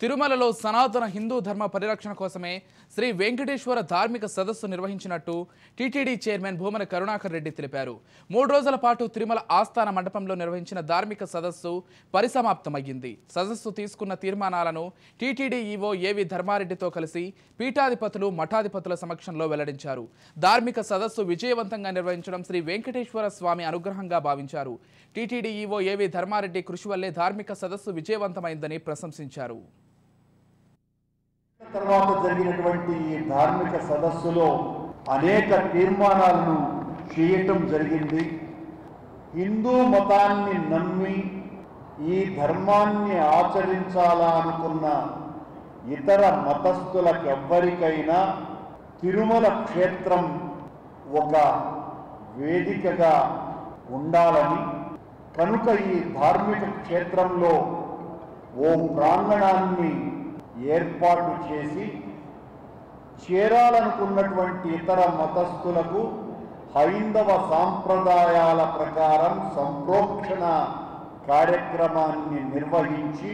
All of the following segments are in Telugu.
తిరుమలలో సనాతన హిందూ ధర్మ పరిరక్షణ కోసమే శ్రీ వెంకటేశ్వర ధార్మిక సదస్సు నిర్వహించినట్టు టీటీడీ చైర్మన్ భూమన కరుణాకర్ రెడ్డి తెలిపారు. 3 రోజుల పాటు తిరుమల ఆస్థాన మండపంలో నిర్వహించిన ధార్మిక సదస్సు పరిసమాప్తమయ్యింది. సదస్సు తీసుకున్న తీర్మానాలను టీటీడీ ఈవో ఏవి ధర్మారెడ్డితో కలిసి పీఠాధిపతులు మఠాధిపతుల సమక్షంలో వెల్లడించారు. ధార్మిక సదస్సు విజయవంతంగా నిర్వహించడం శ్రీ వెంకటేశ్వర స్వామి అనుగ్రహంగా భావించారు. టీటీడీ ఈవో ఏవి ధర్మారెడ్డి కృషి వల్లే ధార్మిక సదస్సు విజయవంతమైందని ప్రశంసించారు. తర్వాత జరిగినటువంటి ఈ ధార్మిక సదస్సులో అనేక తీర్మానాలను చేయటం జరిగింది. హిందూ మతాన్ని నమ్మి ఈ ధర్మాన్ని ఆచరించాలనుకున్న ఇతర మతస్థులకెవ్వరికైనా తిరుమల క్షేత్రం ఒక వేదికగా ఉండాలని, కనుక ఈ ధార్మిక క్షేత్రంలో ఓ ప్రాంగణాన్ని ఏర్పాటు చేసి చేరాలనుకున్నటువంటి ఇతర మతస్థులకు హైందవ సాంప్రదాయాల ప్రకారం సంప్రోక్షణ కార్యక్రమాన్ని నిర్వహించి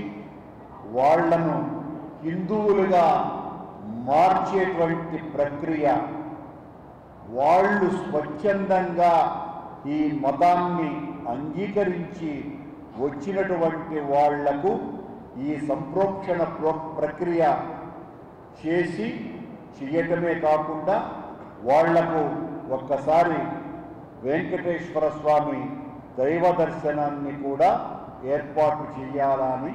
వాళ్లను హిందువులుగా మార్చేటువంటి ప్రక్రియ, వాళ్ళు స్వచ్ఛందంగా ఈ మతాన్ని అంగీకరించి వచ్చినటువంటి వాళ్లకు ఈ సంప్రోక్షణ ప్రక్రియ చేయటమే కాకుండా వాళ్లకు ఒక్కసారి వెంకటేశ్వర స్వామి దైవ దర్శనాన్ని కూడా ఏర్పాటు చేయాలని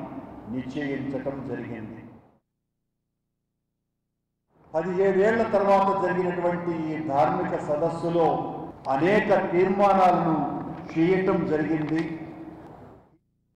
నిశ్చయించటం జరిగింది. 17 ఏళ్ల తర్వాత జరిగినటువంటి ఈ ధార్మిక సదస్సులో అనేక తీర్మానాలను చేయటం జరిగింది.